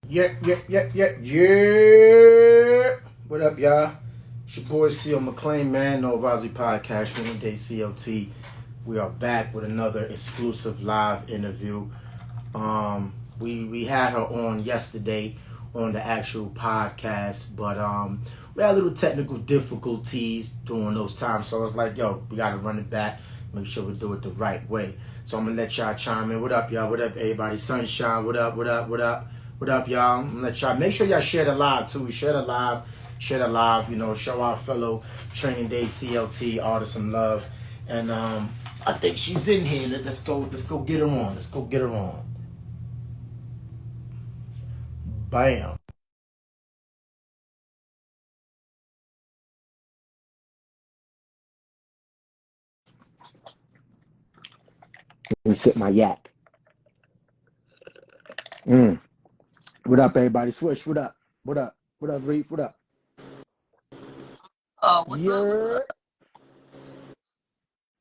Yeah. What up, y'all? It's your boy Mrceo Mcclain, man. No Advisory Podcast, Trainingdayclt. We are back with another exclusive live interview. We had her on yesterday on the actual podcast, but we had a little technical difficulties during those times. So I was like, yo, we gotta run it back, make sure we do it the right way. So I'm gonna let y'all chime in. What up, y'all? What up, everybody? Sunshine. What up? What up? What up? What up, y'all? I'm gonna let y'all make sure y'all share the live too. Share the live. Share the live. You know, show our fellow Training Day CLT artists some love. And I think she's in here. Let's go. Let's go get her on. Let's go get her on. Bam. Let me sip my yak. Mm. What up, everybody? Swish, what up? What up? What up, Reef? What up? Oh, what's up? What's Yeah. up?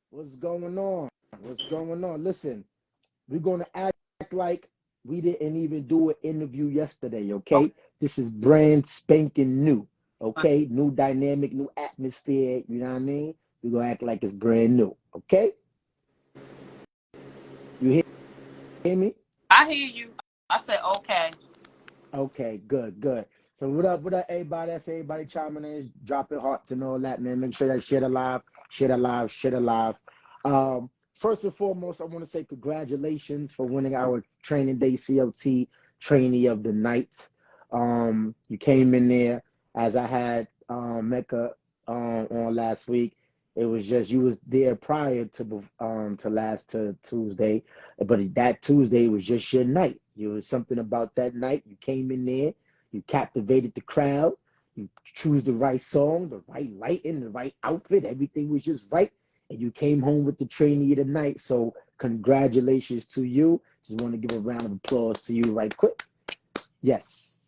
What's going on? What's going on? Listen, we're going to act like we didn't even do an interview yesterday, Okay. okay? This is brand spanking new, okay? New dynamic, new atmosphere, you know what I mean? We're going to act like it's brand new, okay? You hear me? I hear you. I said okay. Okay, good. So what up, everybody? That's everybody chiming in, dropping hearts and all that, man. Make sure that shit alive, shit alive, shit alive. First and foremost, I want to say congratulations for winning our Training Day CLT Trainee of the Night. You came in there as I had Mecca on last week. It was just you was there prior to last to Tuesday, but that Tuesday was just your night. You was something about that night. You came in there, you captivated the crowd, you choose the right song, the right lighting, the right outfit. Everything was just right, and you came home with the trainee of the night. So congratulations to you. Just want to give a round of applause to you right quick. Yes.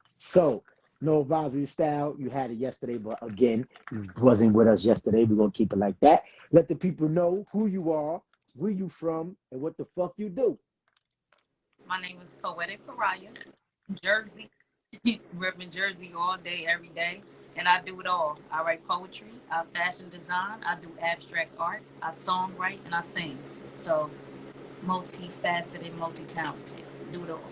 So no advisory style. You had it yesterday, but again, you wasn't with us yesterday. We're gonna keep it like that. Let the people know who you are, where you from, and what the fuck you do. My name is Poetic Pariah, Jersey. Repping Jersey all day, every day. And I do it all. I write poetry, I fashion design, I do abstract art, I songwrite, and I sing. So multifaceted, multi-talented. Do it all.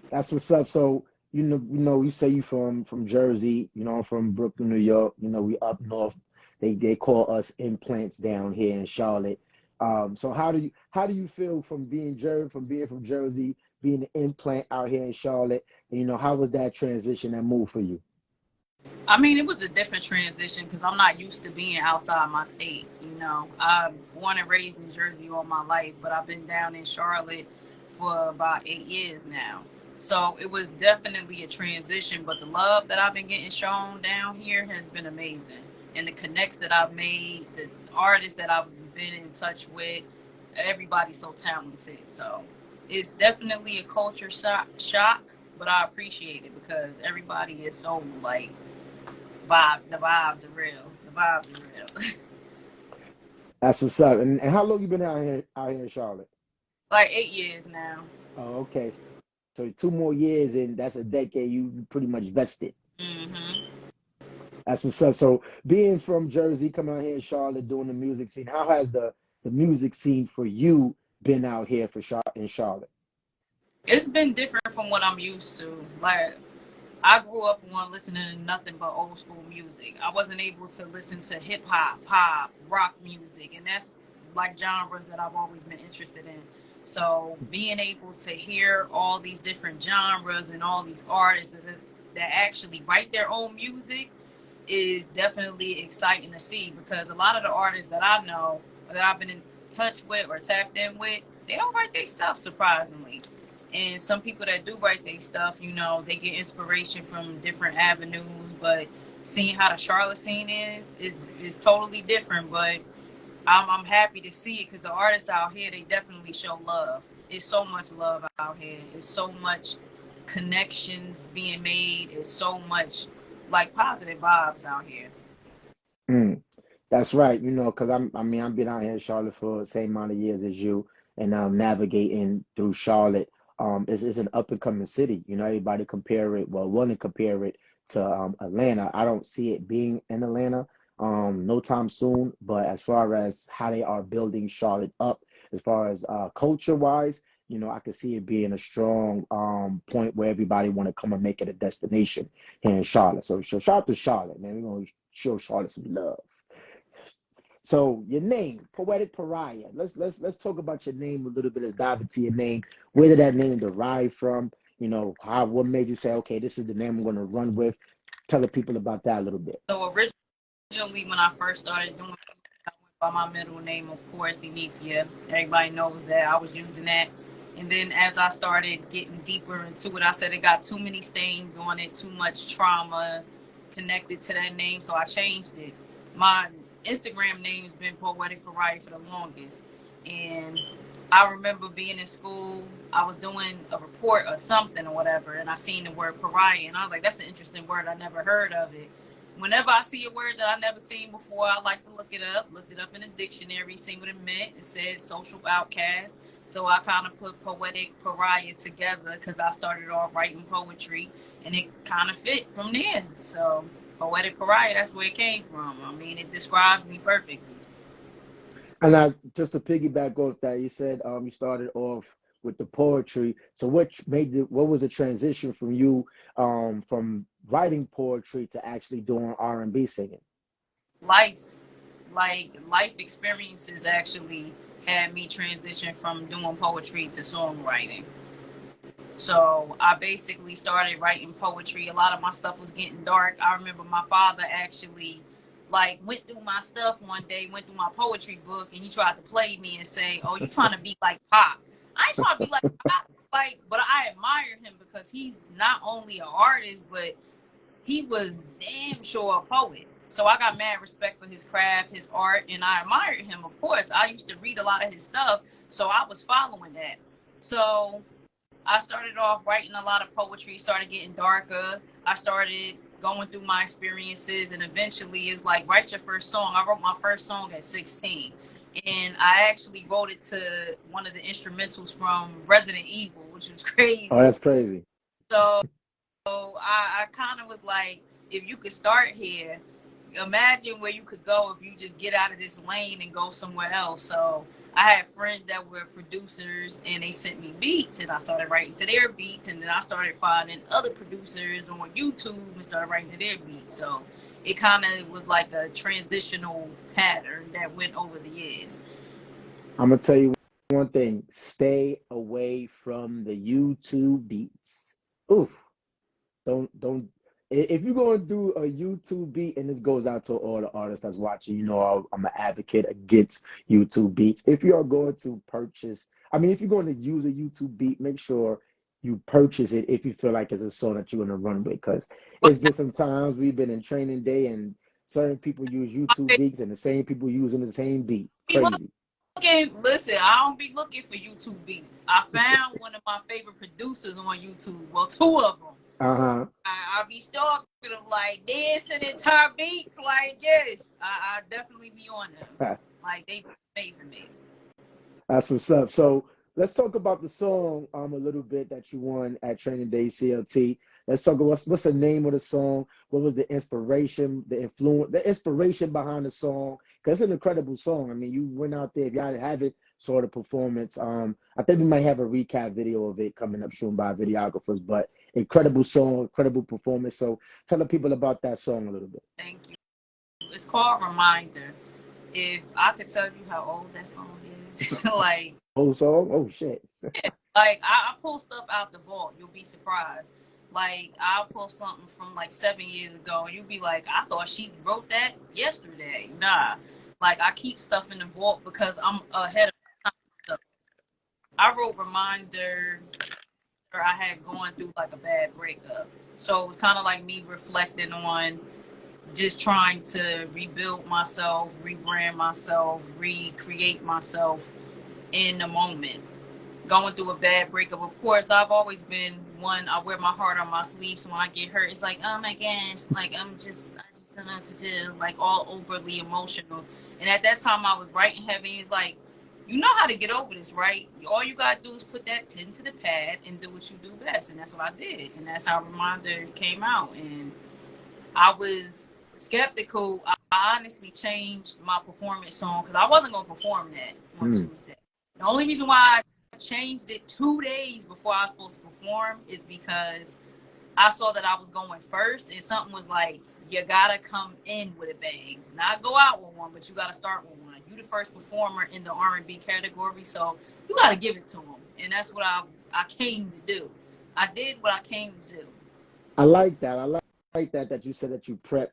That's what's up. So you say you from Jersey. I'm from Brooklyn, New York. We up north. They call us implants down here in Charlotte. So how do you feel from being from Jersey, being an implant out here in Charlotte? And, how was that transition, that move for you? I mean, it was a different transition because I'm not used to being outside my state. I'm born and raised in Jersey all my life, but I've been down in Charlotte for about 8 years now. So it was definitely a transition, but the love that I've been getting shown down here has been amazing. And the connects that I've made, the artists that I've been in touch with, everybody's so talented. So it's definitely a culture shock, but I appreciate it because everybody is so like the vibes are real. The vibes are real. That's what's up. And how long you been out here in Charlotte? Like 8 years now. Oh, okay. So 2 more years, and that's a decade. You pretty much vested. Hmm. That's what's up. So being from Jersey, coming out here in Charlotte, doing the music scene, how has the music scene for you been out here in Charlotte? It's been different from what I'm used to. Like I grew up on listening to nothing but old school music. I wasn't able to listen to hip hop, pop, rock music, and that's like genres that I've always been interested in. So being able to hear all these different genres and all these artists that actually write their own music is definitely exciting to see because a lot of the artists that I know or that I've been in touch with or tapped in with, they don't write their stuff surprisingly. And some people that do write their stuff, they get inspiration from different avenues, but seeing how the Charlotte scene is totally different. But I'm happy to see it because the artists out here they definitely show love. It's so much love out here. It's so much connections being made. It's so much like positive vibes out here. Mm, that's right. Because I've been out here in Charlotte for the same amount of years as you, and I'm navigating through Charlotte. is an up and coming city. You know, everybody compare it, well, want to compare it to Atlanta. I don't see it being in Atlanta no time soon. But as far as how they are building Charlotte up, as far as culture wise, you know, I could see it being a strong point where everybody want to come and make it a destination here in Charlotte. So shout out to Charlotte, man. We're gonna show Charlotte some love. So your name, Poetic Pariah. Let's talk about your name a little bit. Let's dive into your name. Where did that name derive from? You know, what made you say, okay, this is the name I'm gonna run with? Tell the people about that a little bit. So originally, when I first started doing, I went by my middle name, of course, Enifia. Everybody knows that I was using that. And then as I started getting deeper into it, I said it got too many stains on it, too much trauma connected to that name, so I changed it. My Instagram name's been Poetic Pariah for the longest. And I remember being in school, I was doing a report or something or whatever, and I seen the word pariah, and I was like, that's an interesting word. I never heard of it. Whenever I see a word that I never seen before, I like to look it up. Looked it up in a dictionary, see what it meant. It said social outcast. So I kind of put Poetic Pariah together because I started off writing poetry, and it kind of fit from there. So Poetic Pariah, that's where it came from. I mean, it describes me perfectly. And just to piggyback off that, you said you started off with the poetry. So what was the transition from you from writing poetry to actually doing R&B singing? Life, like life experiences actually had me transition from doing poetry to songwriting. So I basically started writing poetry. A lot of my stuff was getting dark. I remember my father actually like went through my stuff one day, went through my poetry book, and he tried to play me and say, "Oh, you trying to be like Pop?" I ain't trying to be like Pop, like, but I admire him because he's not only an artist, but he was damn sure a poet. So I got mad respect for his craft, his art, and I admired him. Of course, I used to read a lot of his stuff, so I was following that. So I started off writing a lot of poetry, started getting darker. I started going through my experiences, and eventually it's like, write your first song. I wrote my first song at 16. And I actually wrote it to one of the instrumentals from Resident Evil, which was Oh, crazy. that's crazy. So I kind of was like, if you could start here, imagine where you could go if you just get out of this lane and go somewhere else. So I had friends that were producers and they sent me beats and I started writing to their beats, and then I started finding other producers on YouTube and started writing to their beats. So it kind of was like a transitional pattern that went over the years. I'm gonna tell you one thing: stay away from the YouTube beats. Oof. Don't if you're going to do a YouTube beat, and this goes out to all the artists that's watching, you know, I'm an advocate against YouTube beats. If you are going to purchase, I mean, if you're going to use a YouTube beat, make sure you purchase it if you feel like it's a song that you're going to run with, because it's been some times we've been in training day and certain people use YouTube beats and the same people using the same beat. Crazy. Listen, I don't be looking for YouTube beats. I found one of my favorite producers on YouTube. Well, two of them. Uh-huh. I be stalking them, like dancing entire beats. Like, yes, I definitely be on them. Like, they made for me. That's what's up. So let's talk about the song a little bit that you won at Training Day CLT. Let's talk about what's the name of the song. What was the inspiration, the influence, the inspiration behind the song? Because it's an incredible song. I mean, you went out there. If y'all haven't saw the performance, I think we might have a recap video of it coming up soon by videographers. But incredible song, incredible performance. So tell the people about that song a little bit. Thank you. It's called Reminder. If I could tell you how old that song is, like, Whole song? Oh shit. yeah, like I pull stuff out the vault. You'll be surprised. Like, I'll pull something from like 7 years ago, and you'll be like, I thought she wrote that yesterday. Nah, like I keep stuff in the vault because I'm ahead of my time. I wrote Reminder. I had gone through like a bad breakup, so it was kind of like me reflecting on just trying to rebuild myself, rebrand myself, recreate myself in the moment. Going through a bad breakup, of course, I've always been one. I wear my heart on my sleeve, so when I get hurt, it's like, oh my gosh, like I just don't know what to do, like all overly emotional. And at that time, I was writing heavy. It's like, you know how to get over this, right? All you gotta do is put that pen to the pad and do what you do best, and that's what I did, and that's how Reminder came out. And I was skeptical. I honestly changed my performance song because I wasn't gonna perform that on Tuesday. The only reason why I changed it 2 days before I was supposed to perform is because I saw that I was going first, and something was like, you gotta come in with a bang, not go out with one, but you gotta start with one. You the first performer in the R&B category, so you gotta give it to them, and that's what I came to do. I did what I came to do. I like that. I like that you said that you prepped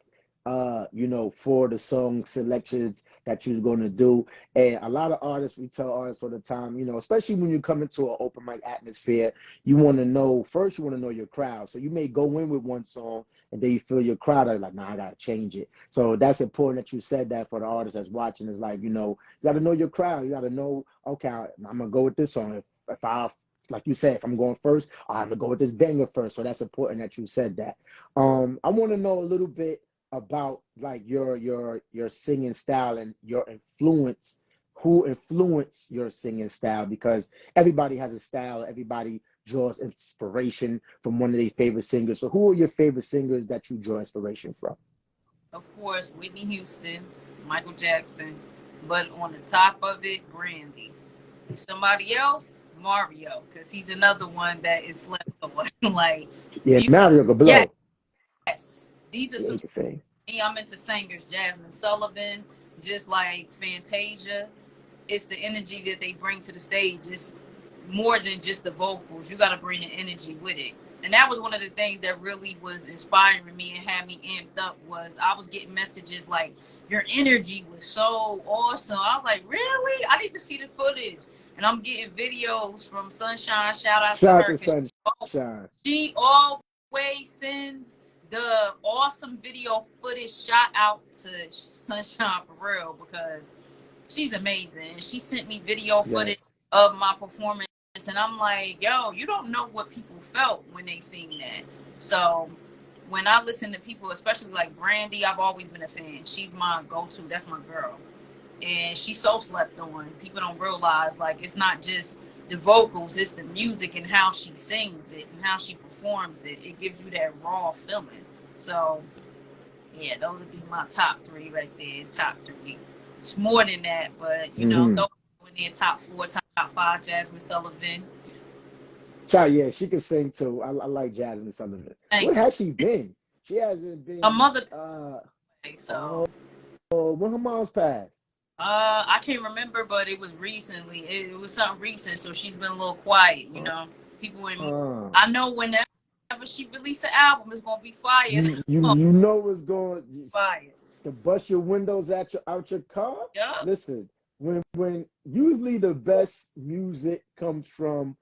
for the song selections that you're gonna do. And a lot of artists, we tell artists all the time, especially when you come into an open mic atmosphere, you want to know first, you want to know your crowd. So you may go in with one song and then you feel your crowd are like, nah, I gotta change it. So that's important that you said that for the artist that's watching. Is like, you gotta know your crowd. You gotta know, okay, I'm gonna go with this song. If I like you said, if I'm going first, I'm gonna go with this banger first. So that's important that you said that. I want to know a little bit about like your singing style and your influence. Who influenced your singing style? Because everybody has a style. Everybody draws inspiration from one of their favorite singers. So who are your favorite singers that you draw inspiration from? Of course, Whitney Houston, Michael Jackson, but on the top of it, Brandy. Somebody else, Mrceo, because he's another one that is slept on. Like, Yeah, Mario go blow. yes, these are Yeah, some. he can sing. I'm into singers, Jasmine Sullivan, just like Fantasia. It's the energy that they bring to the stage. It's more than just the vocals. You got to bring the energy with it. And that was one of the things that really was inspiring me and had me amped up. Was I was getting messages like, your energy was so awesome. I was like, really? I need to see the footage. And I'm getting videos from Sunshine. Shout out to Shout out her, to because Sunshine. she always sends the awesome video footage shot out to Sunshine for real, because she's amazing. She sent me video footage Yes. of my performance, and I'm like, yo, you don't know what people felt when they seen that. So when I listen to people, especially like Brandy, I've always been a fan. She's my go-to. That's my girl. And she's so slept on. People don't realize, like, it's not just the vocals, it's the music and how she sings it and how she performs it. It gives you that raw feeling. So yeah, those would be my top three right there. Top three. It's more than that, but Mm-hmm. those in there, top four, top five, Jasmine Sullivan. Child, yeah, she can sing too. I like Jasmine Sullivan. Thank Where you. has she been? She hasn't Her been. mother, so Oh, when her mom's passed. I can't remember, but it was recently. It was something recent, so she's been a little quiet. People in. Uh, I know whenever she release an album, it's gonna be fired. you know what's going Fired. to bust your windows out your car. Yeah. Listen, when usually the best music comes from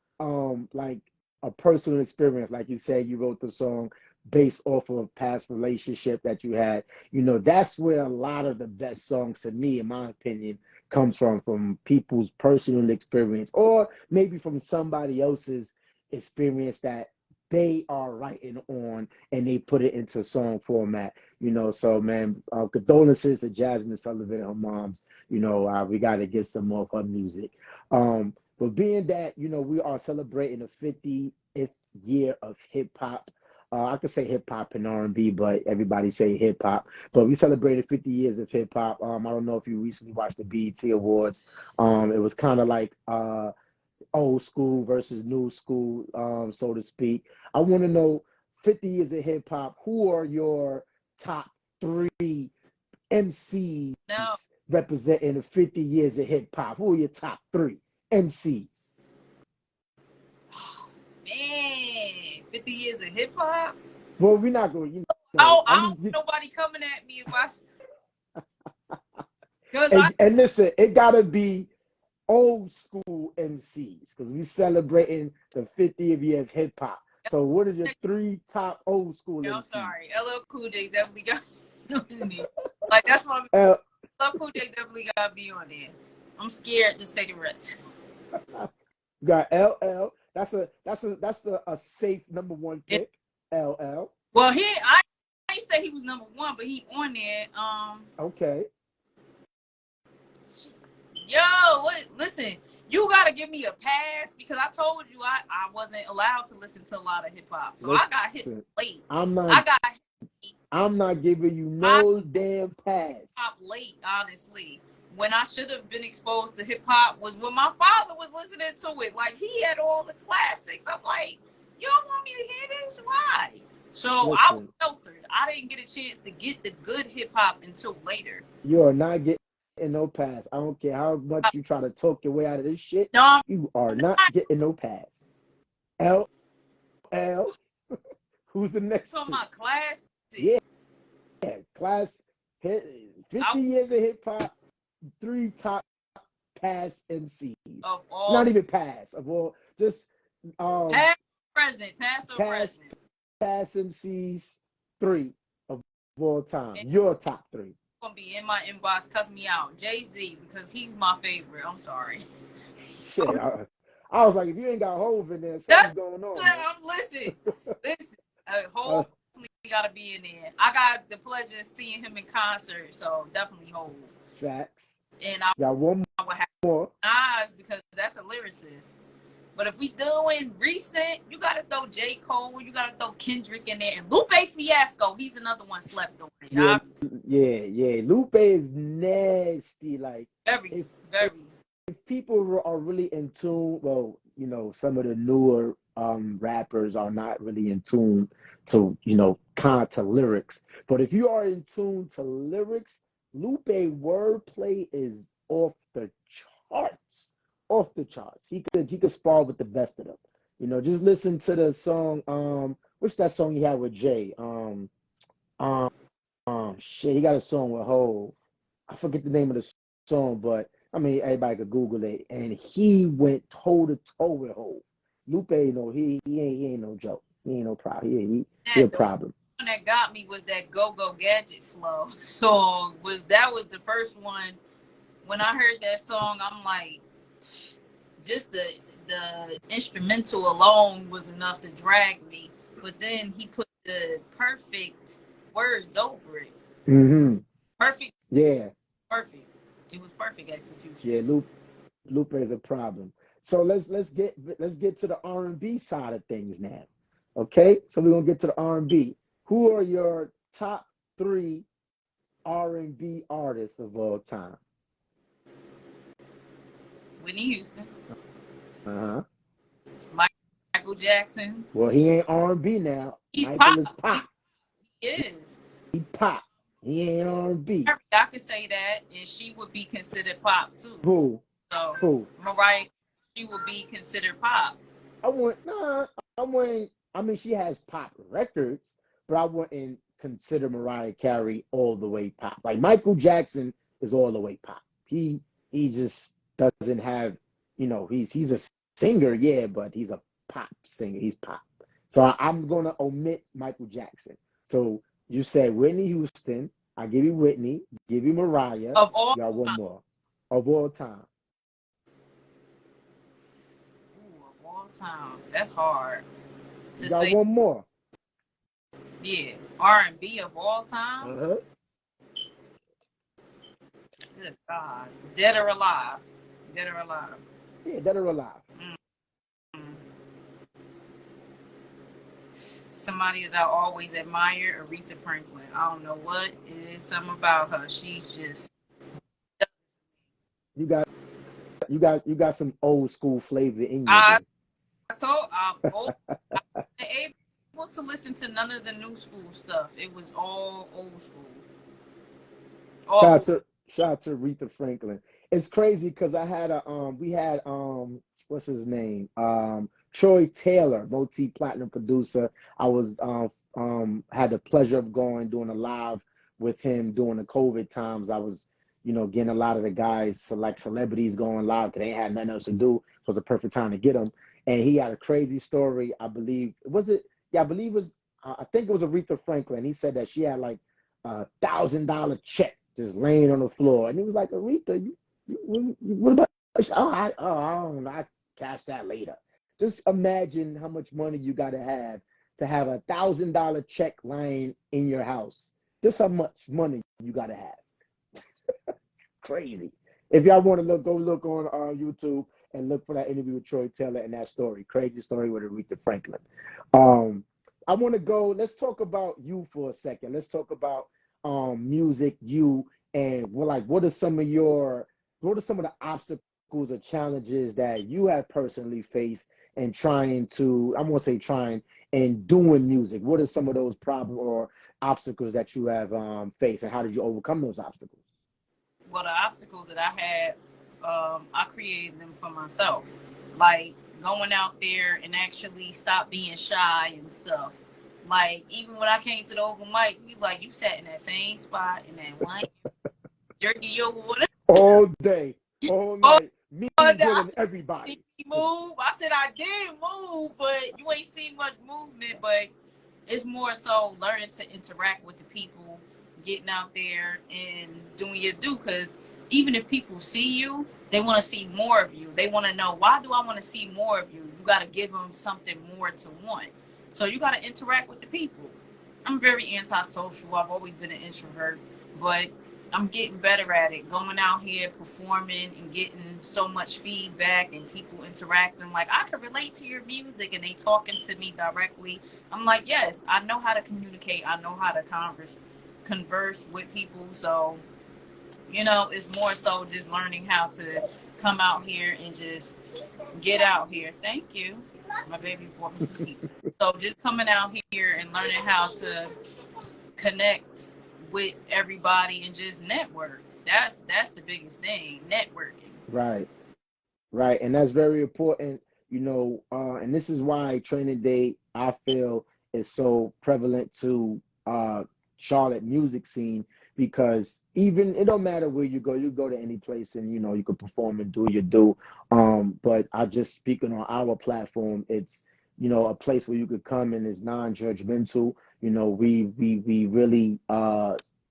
like a personal experience, like you said, you wrote the song based off of a past relationship that you had. That's where a lot of the best songs, to me, in my opinion, comes from people's personal experience, or maybe from somebody else's experience that they are writing on and they put it into song format. So man, condolences to Jasmine Sullivan and her moms. We got to get some more of her music. But being that we are celebrating the 50th year of hip hop. I could say hip hop and R&B, but everybody say hip hop. But we celebrated 50 years of hip hop. I don't know if you recently watched the BET Awards. It was kind of like old school versus new school, so to speak. I want to know, 50 years of hip hop, who are your top three MCs No, representing the 50 years of hip hop? Who are your top three MCs? man, 50 years of hip hop. Well, we're not going, Oh, I'm I just, don't want nobody coming at me if I, because and listen, it got to be old school MCs because we celebrating the 50th year of hip hop. So what are your three top old school I'm MCs? sorry, LL Cool J definitely got on there. Like that's what I'm. Uh, LL Cool J definitely got to be on there. I'm scared to say the rest. you got LL. That's a safe number one Yeah. pick. LL. Well, I ain't say he was number one, but he on there. Okay. Yo, listen, you gotta give me a pass because I told you I wasn't allowed to listen to a lot of hip hop. So I got hit Listen, late. I'm I not got I'm not giving you I no damn pass. hop late, honestly. When I should have been exposed to hip hop was when my father was listening to it. Like he had all the classics. I'm like, you don't want me to hear this? Why? So I was Listen, sheltered. I didn't get a chance to get the good hip hop until later. you are not getting no pass. I don't care how much you try to talk your way out of this shit. No, You are I'm not not getting no pass. L, who's the next talking two? about classics. Yeah, class hit, I 50 years of hip hop, 3 top pass MCs. of all Not even pass of all, just past, present, past or past present. pass MCs, 3 of all time. And Your top 3. gonna be in my inbox, cuss me out. Jay-Z, because he's my favorite. I'm sorry. Shit, I was like, if you ain't got Hove in there, something's That's going on, what man. I'm listen. Uh, Hove gotta be in there. I got the pleasure of seeing him in concert, so definitely Hove. Facts. And I Got one would have more. Nas because that's a lyricist. But if we doing recent, you gotta throw J. Cole, you gotta throw Kendrick in there, and Lupe Fiasco. He's another one slept on. Yeah, yeah. Lupe is nasty. Like, Very, if very. people are really in tune, well, some of the newer rappers are not really in tune to, kind of to lyrics. But if you are in tune to lyrics, Lupe wordplay is off the charts. Off the charts. He could spar with the best of them. Just listen to the song, what's that song he had with Jay? Um, shit, he got a song with Hov. I forget the name of the song, but I mean everybody could Google it. And he went toe to toe with Hov. Lupe, he ain't no joke. He ain't no problem. He a That the problem. one that got me was that Go Go Gadget flow song. That was the first one. When I heard that song, I'm like, just the instrumental alone was enough to drag me. But then he put the perfect words over it. Mm-hmm. Perfect, Yeah, perfect. It was perfect execution. yeah. Lupe is a problem. So let's get to the R&B side of things now. Okay, so we're gonna get to the R&B. Who are your top 3 R&B artists of all time? Whitney Houston, Uh-huh. Michael Jackson. Well, he ain't R&B now. He's Michael pop. is pop. He is. He pop. He ain't R&B. I could say that, and she would be considered pop too. Who? So Who? Mariah, she would be considered pop. I want nah. I wouldn't. I mean, she has pop records, but I wouldn't consider Mariah Carey all the way pop. Like Michael Jackson is all the way pop. He just doesn't have. He's a singer, yeah, but he's a pop singer. He's pop. So I'm gonna omit Michael Jackson. So you said Whitney Houston. I give you Whitney. Give you Mariah. Of all You got one time. more of all time. Ooh, of all time. That's hard You to got say. one more. Yeah. R&B of all time? Uh-huh. Good God. Dead or alive? Dead or alive? Yeah, dead or alive. Mm. Somebody that I always admire, Aretha Franklin. I don't know what it is, something about her. She's just. You got some old school flavor in you I then. told I'm able to listen to none of the new school stuff. It was all old school. Shout All out to shout out to Aretha Franklin. It's crazy because we had what's his name? Troy Taylor, multi-platinum producer. I was had the pleasure of doing a live with him during the COVID times. I was, getting a lot of the guys, select celebrities going live because they had nothing else to do. So it was a perfect time to get them. And he had a crazy story. I believe was it? Yeah, I believe it was. I think it was Aretha Franklin. He said that she had like $1,000 check just laying on the floor, and he was like, Aretha, what about? I don't know. I cash that later. Just imagine how much money you got to have $1,000 check lying in your house. Just how much money you got to have. Crazy. If y'all want to look, go look on YouTube and look for that interview with Troy Taylor and that story, crazy story with Aretha Franklin. Um, I want to go. Let's talk about you for a second. Let's talk about music, you, and what are some of your what are some of the obstacles or challenges that you have personally faced and trying to, I'm gonna say trying and doing music? What are some of those problems or obstacles that you have faced, and how did you overcome those obstacles? Well, the obstacles that I had, I created them for myself. Like going out there and actually stop being shy and stuff. Like even when I came to the open mic, you sat in that same spot in that one jerky your water. All day, all Oh, night, I grilling said, everybody. "Did you move?" I said I did move, but you ain't seen much movement. But it's more so learning to interact with the people, getting out there and doing your due. Because even if people see you, they want to see more of you. They want to know, why do I want to see more of you? You got to give them something more to want. So you got to interact with the people. I'm very antisocial. I've always been an introvert, but I'm getting better at it. Going out here, performing, and getting so much feedback and people interacting. Like, I can relate to your music, and they talking to me directly. I'm like, yes, I know how to communicate. I know how to converse with people. So, it's more so just learning how to come out here and just get out here. Thank you. My baby bought me some pizza. So just coming out here and learning how to connect with everybody and just network. That's the biggest thing, networking. Right. Right, and that's very important, and this is why Training Day, I feel, is so prevalent to Charlotte music scene, because even it don't matter where you go to any place and you could perform and do your do. But I just speaking on our platform, it's a place where you could come and it's non-judgmental. We really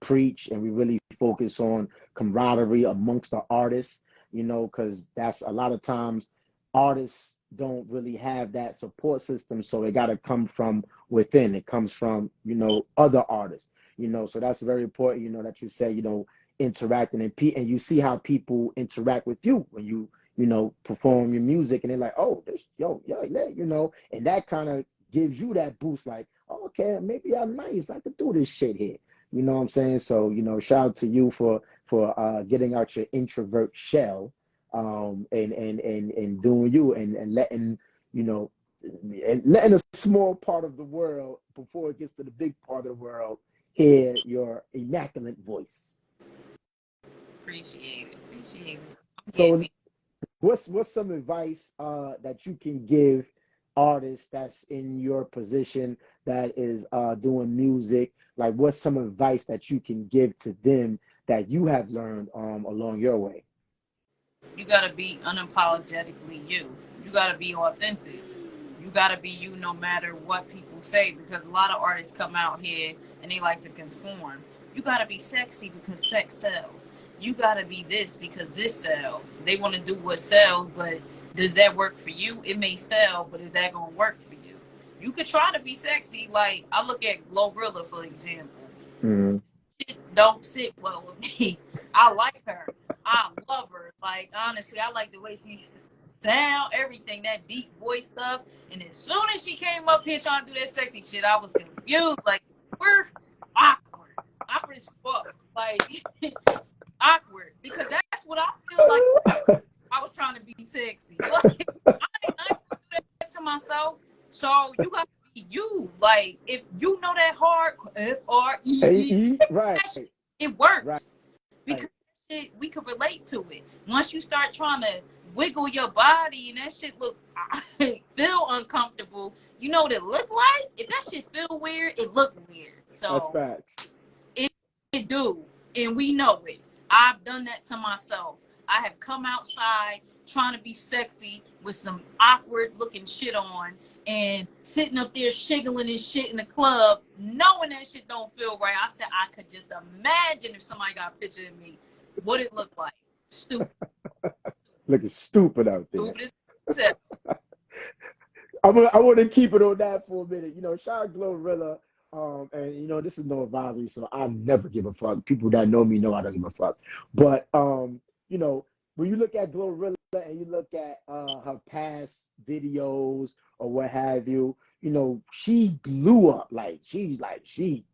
preach and we really focus on camaraderie amongst the artists, because that's a lot of times artists don't really have that support system. So it got to come from within. It comes from, other artists, so that's very important, that you say, interacting and you see how people interact with you when perform your music and they're like, oh, this, yo, yeah, yeah, and that kind of gives you that boost, like, oh, okay, maybe I'm nice. I could do this shit here. You know what I'm saying? So, shout out to you for getting out your introvert shell, and doing you and letting letting a small part of the world before it gets to the big part of the world hear your immaculate voice. Appreciate it. Appreciate it. I'm getting So me. what's some advice that you can give artists that's in your position that is doing music? Like, what's some advice that you can give to them that you have learned along your way? You gotta be unapologetically you. You gotta be authentic. You gotta be you no matter what people say, because a lot of artists come out here and they like to conform. You gotta be sexy because sex sells. You gotta be this because this sells. They want to do what sells, but does that work for you? It may sell, but is that gonna work for you? You could try to be sexy. Like, I look at Glorilla, for example. Mhm. Shit don't sit well with me. I like her. I love her. Like, honestly, I like the way she sound, everything, that deep voice stuff. And as soon as she came up here trying to do that sexy shit, I was confused. Like, we're awkward. Awkward as fuck. Like, awkward. Because that's what I feel like I was trying to be sexy. Like, I ain't do that to myself. So you got to be you. Like, if you know that hard, FREE, AE, right, that shit, it right, works. Because that shit, we can relate to it. Once you start trying to wiggle your body and that shit look, feel uncomfortable, you know what it look like? If that shit feel weird, it look weird. that's So, facts. it, it do, and we know it. I've done that to myself. I have come outside trying to be sexy with some awkward looking shit on and sitting up there shiggling and shit in the club, knowing that shit don't feel right. I said I could just imagine if somebody got a picture of me, what it looked like. Stupid, Looking stupid out there. stupid as hell. I want to keep it on that for a minute. Shout out Glorilla. And this is no advisory, so I never give a fuck. People that know me know I don't give a fuck. But you know, when you look at Glorilla and you look at her past videos or what have you, you know, she blew up. She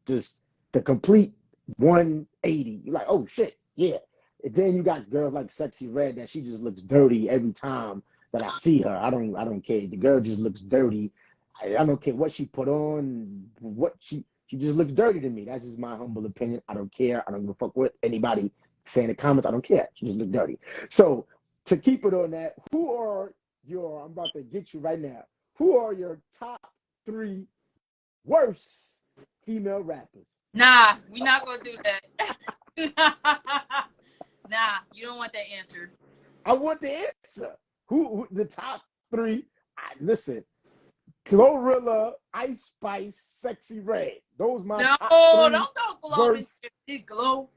just the complete 180. You're like, oh shit, yeah. And then you got girls like Sexy Red that she just looks dirty every time that I see her. I don't care. The girl just looks dirty. I don't care what she put on, what she just looks dirty to me. That's just my humble opinion. I don't care. I don't give a fuck what anybody say in the comments. I don't care. She just looks dirty. So to keep it on that, I'm about to get you right now. Who are your top 3 worst female rappers? Nah, we're not gonna do that. Nah, you don't want that answer. I want the answer. Who the top 3? Listen, Glorilla, Ice Spice, Sexy Red. Those my top 3 don't Glow in Big Glow.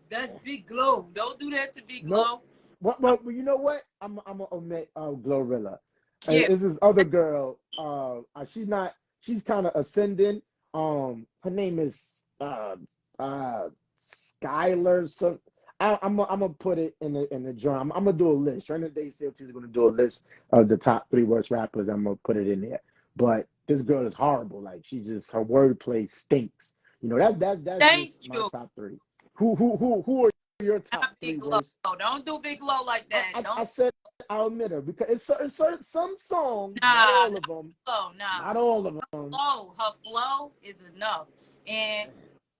That's Big Glow. Don't do that to Big Glow. Well, you know what? I'm gonna omit Glorilla. Yeah. Is this other girl? She's kind of ascending. Her name is Skylar. So I'm gonna put it in the jar. I'm gonna do a list. Trainingdayclt is gonna do a list of the top 3 worst rappers. I'm gonna put it in there. But this girl is horrible. Like her wordplay stinks. You know that's just my top 3. Who are your top 3 worst? Don't do Big Glow like that. I said I'll admit her because it's some songs, nah, not all of them. Not all of them. Her flow is enough, and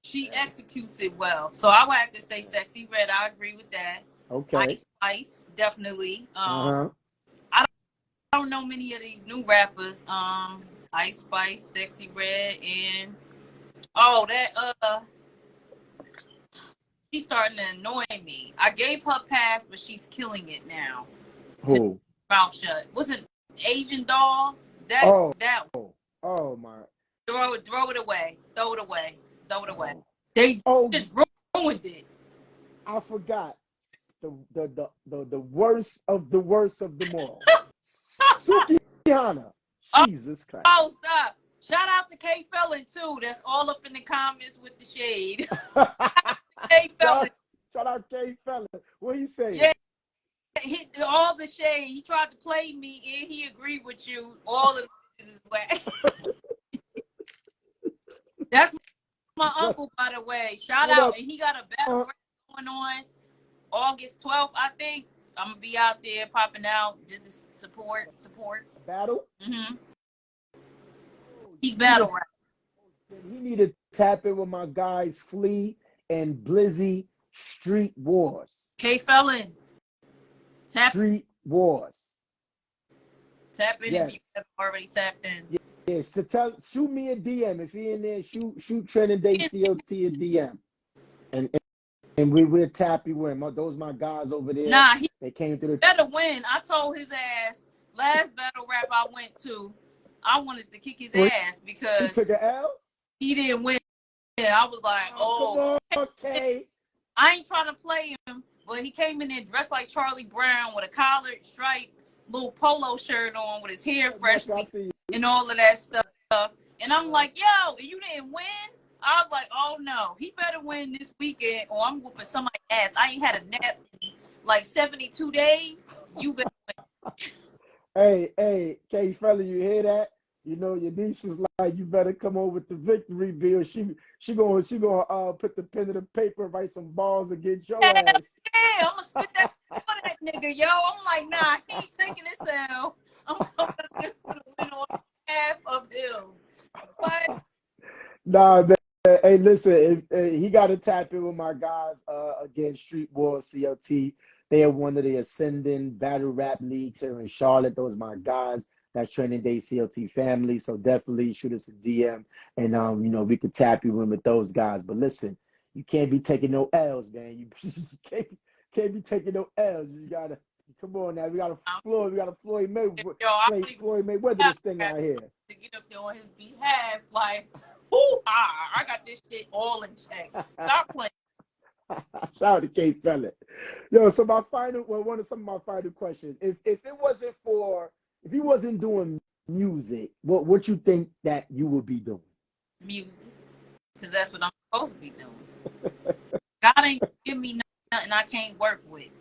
she executes it well. So I would have to say Sexy Red. I agree with that. Okay. Ice Spice, definitely. I don't know many of these new rappers. Ice Spice, Sexy Red, and she's starting to annoy me. I gave her pass, but she's killing it now. Who? Mouth shut. Wasn't Asian doll? That. Oh my. Throw it away. Throw it away. They just ruined it. I forgot the worst of them all. Sukihana. Jesus Christ. Oh, stop. Shout out to K Felon too. That's all up in the comments with the shade. K Felon. Shout out K Felon. What he say? Yeah. All the shade. He tried to play me and he agreed with you. All of this is whack. That's my uncle, by the way. Shout out. And he got a battle going on August 12th, I think. I'm going to be out there popping out just to support. Battle? Mm-hmm. He battle rap. He need to tap in with my guys Flea and Blizzy Street Wars. K Felon. Street Wars. Tap in if you have already tapped in. Yes, shoot me a DM. If he in there, shoot Trainingdayclt a DM. And we'll tap you in. Those my guys over there. Nah, they came through the better win. I told his ass last battle rap I went to, I wanted to kick his ass because he took an L? He didn't win. I was like, come on, okay. I ain't trying to play him, but he came in there dressed like Charlie Brown with a collared stripe, little polo shirt on with his hair freshly and all of that stuff. And I'm like, yo, you didn't win? I was like, oh no, he better win this weekend or I'm whooping somebody's ass. I ain't had a nap in like 72 days. You better win. Hey, K Fella, you hear that? You know your niece is like, you better come over with the victory bill. She gonna put the pen to the paper, write some balls against your ass. Yeah, I'm gonna spit that for that nigga, yo. I'm like, nah, he ain't taking this L. I'm gonna win on half of him. What? Nah, man. Hey, listen, he got to tap in with my guys against Street Wars CLT. They are one of the ascending battle rap leagues here in Charlotte. Those are my guys. That's Trainingdayclt family. So definitely shoot us a DM and we could tap you in with those guys. But listen, you can't be taking no L's, man. You can't be taking no L's. You gotta come on now. We gotta Floyd Mayweather this thing out here. To get up there on his behalf, like, I got this shit all in check. Stop playing. Shout out to K Fella. Yo, so some of my final questions. If he wasn't doing music, what you think that you would be doing? Music. Because that's what I'm supposed to be doing. God ain't give me nothing I can't work with.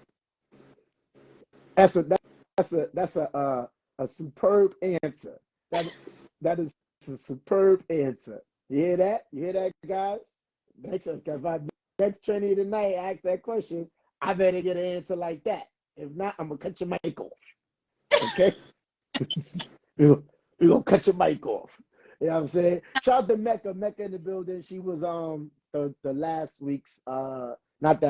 That's a a superb answer. That that is a superb answer. You hear that? You hear that, guys? If I next trainee tonight ask that question, I better get an answer like that. If not, I'm gonna cut your mic off. Okay? we're gonna cut your mic off. You know what I'm saying? Shout out to Mecca. Mecca in the building. She was the last week's not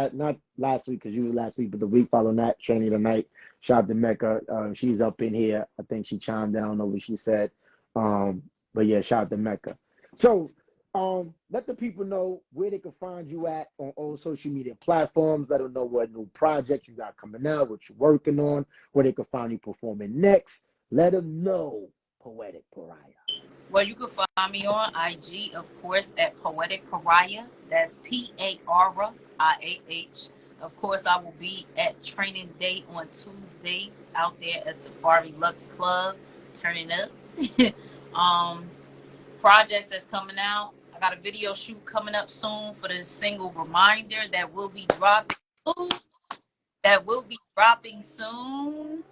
last week because you were last week, but the week following that, training tonight. Shout out to Mecca. She's up in here. I think she chimed in. I don't know what she said. But yeah, shout out to Mecca. So let the people know where they can find you at on all social media platforms. Let them know what new projects you got coming out, what you're working on, where they can find you performing next. Let them know, Poetic Pariah. Well, you can find me on IG, of course, at Poetic Pariah. That's Pariah. Of course, I will be at Training Day on Tuesdays out there at Safari Lux Club, turning up. Projects that's coming out. I got a video shoot coming up soon for the single Reminder that will be dropping. That will be dropping soon.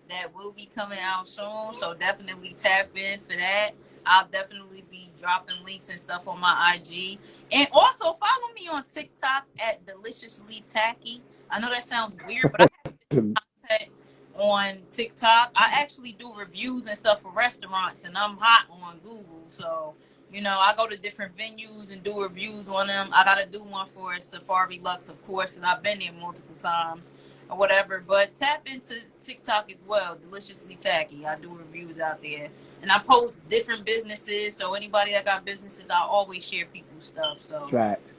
That will be coming out soon. So definitely tap in for that. I'll definitely be dropping links and stuff on my IG. And also follow me on TikTok at Deliciously Tacky. I know that sounds weird, but I have content on TikTok. I actually do reviews and stuff for restaurants, and I'm hot on Google. So, you know, I go to different venues and do reviews on them. I got to do one for Safari Lux, of course, because I've been there multiple times or whatever. But tap into TikTok as well, Deliciously Tacky. I do reviews out there. And I post different businesses. So anybody that got businesses, I always share people's stuff. So Facts.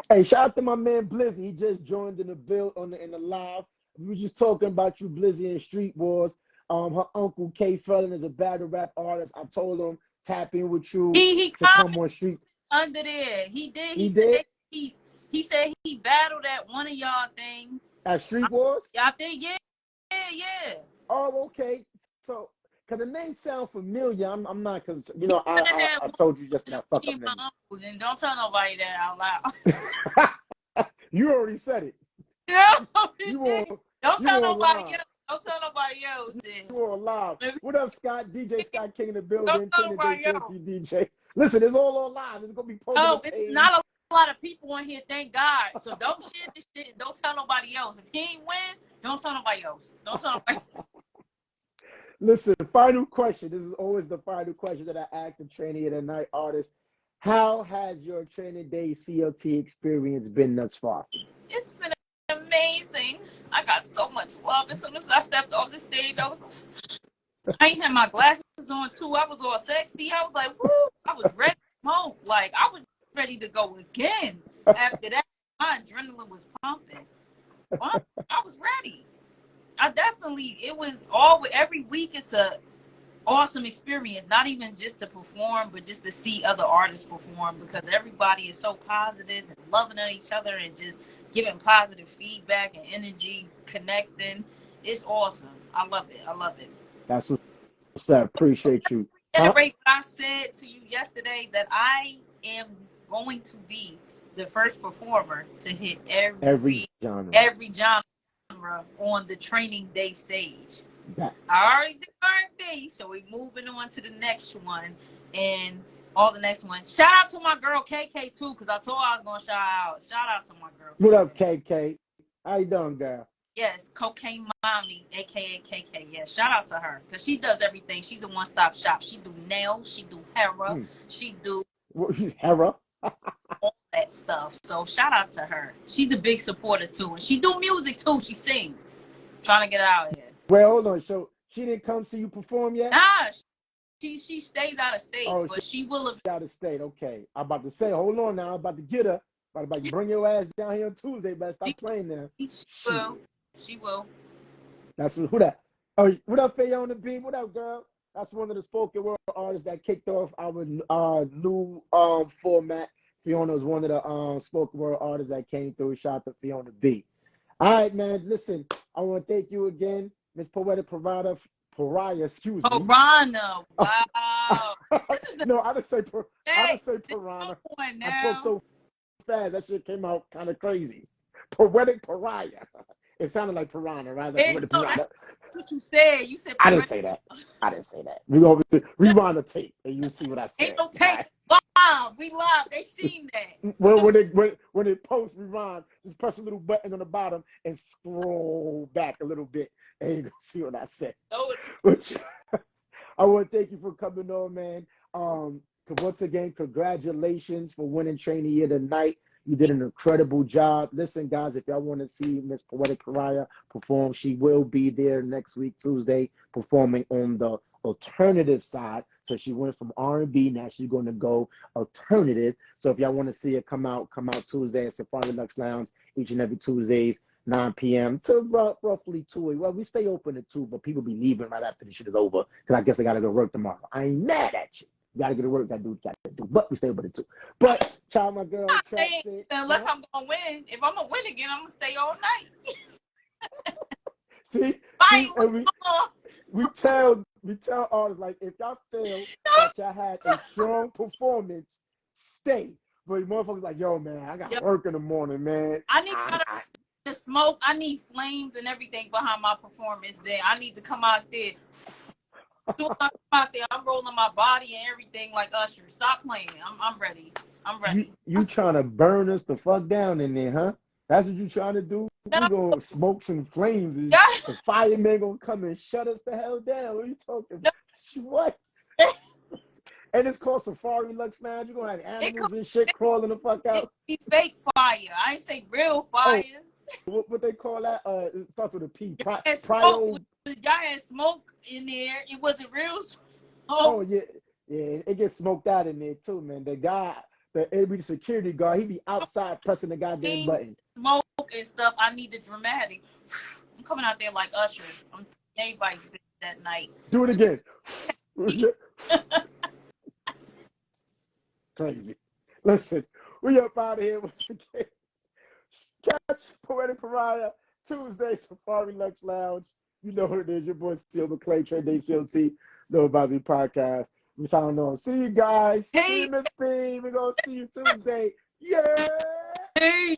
Hey, shout out to my man Blizzy. He just joined in the live. We were just talking about you, Blizzy, and Street Wars. Her uncle K Felon is a battle rap artist. I told him tap in with you he to come on Street. Under there. He did. He did? said he said he battled at one of y'all things. At Street Wars? I think yeah. Oh, okay. So because the name sounds familiar. I'm not, because you know I told you just that fuck up name. And don't tell nobody that out loud. You already said it. No, don't tell nobody else. Don't tell nobody else. You are live. What up, Scott? DJ Scott King in the building. DJ. Listen, it's all on live. It's gonna be posted. Oh, it's not a lot of people in here. Thank God. So don't share this shit. Don't tell nobody else. If he ain't win, don't tell nobody else. Don't tell nobody else. Listen, final question. This is always the final question that I ask the trainee of the night artist. How has your Training Day CLT experience been thus far? It's been amazing. I got so much love. As soon as I stepped off the stage, I ain't had my glasses on too. I was all sexy. I was like, woo! I was ready to smoke. Like, I was ready to go again. After that, my adrenaline was pumping. I was ready. It was every week. It's a awesome experience. Not even just to perform, but just to see other artists perform, because everybody is so positive and loving on each other and just giving positive feedback and energy, connecting. It's awesome. I love it. That's what's up. Appreciate you. Reiterate what I said to you yesterday, that I am going to be the first performer to hit every genre on the Training Day stage. I already did R&B, so we're moving on to the next one and all the next one. Shout out to my girl KK too, because I told her I was gonna shout out to my girl. What up, KK? How you doing, girl? Yes, Cocaine Mommy, aka KK. Yeah, shout out to her, because she does everything. She's a one-stop shop. She do nails, she do hair, she do hair, all that stuff. So shout out to her. She's a big supporter too, and she do music too. She sings. Trying to get out here. Well, hold on. So she didn't come see you perform yet? Nah, she stays out of state, but she will have out of state. Okay, I'm about to say, hold on now. I'm about to get her. About to bring your ass down here on Tuesday. Better stop playing there. She will. That's who that. Oh, what up, Fiona B? What up, girl? That's one of the spoken word artists that kicked off our new format. Fiona was one of the spoken word artists that came through. Shout out to Fiona B. All right, man. Listen, I want to thank you again, Miss Poetic Pariah, excuse me. Piranha. Wow. No, I didn't say Piranha. I talked so fast, that shit came out kind of crazy. Poetic Pariah. It sounded like piranha, right? Like And, with the no, piranha. that's what you said. You said I didn't Pariah. say that. I didn't say that. We're going to rewind the tape and you'll see what I Ain't said. no tape. Live. We live. They seen that. When it posts rewind, just press a little button on the bottom and scroll back a little bit, and you're gonna see what I said. No, Which I want to thank you for coming on, man. Once again, congratulations for winning Trainee of the Night. You did an incredible job. Listen, guys, if y'all want to see Miss Poetic Pariah perform, she will be there next week, Tuesday, performing on the alternative side. So she went from R&B, now she's going to go alternative. So if y'all want to see it, come out Tuesday at Safari Lux Lounge each and every Tuesdays, 9 p.m. to roughly 2. Well, we stay open at 2, but people be leaving right after the shit is over because I guess I got to go to work tomorrow. I ain't mad at you. You got to get to work, got to do what you got to do. But we stay open at 2. But, child, my girl, not Trap staying said, unless I'm gonna win. If I'm gonna win again, I'm gonna stay all night. see, Fight. and we tell artists, like, if y'all feel that y'all had a strong performance, stay. But motherfuckers like, yo, man, I got work in the morning, man. I need to smoke. I need flames and everything behind my performance. Then I need to come out there. Soon as I come out there, I'm rolling my body and everything like Usher. Stop playing. I'm ready. I'm ready. You trying to burn us the fuck down in there, huh? That's what you trying to do? No. We gonna smoke some flames. And Yeah. the firemen gonna come and shut us the hell down. What are you talking about? No. What? And it's called Safari Lux Lounge. You're gonna have animals and shit crawling the fuck out. It be fake fire. I ain't say real fire. Oh, what they call that? It starts with a P. Y'all had smoke in there. It wasn't real smoke. Oh yeah, it gets smoked out in there too, man. The guy, the security guard, he be outside pressing the goddamn button. Smoke and stuff. I need the dramatic. I'm coming out there like Usher. I'm everybody that night. Do it again. Crazy. Listen, we up out of here once again. Catch Poetic Pariah Tuesday, Safari Lux Lounge. You know what it is. Your boy Mrceo Mcclain, Trainingdayclt, No Advisory Podcast. We signing on. See you guys. Hey. See you, Miss B. We're gonna see you Tuesday. Yeah. Hey.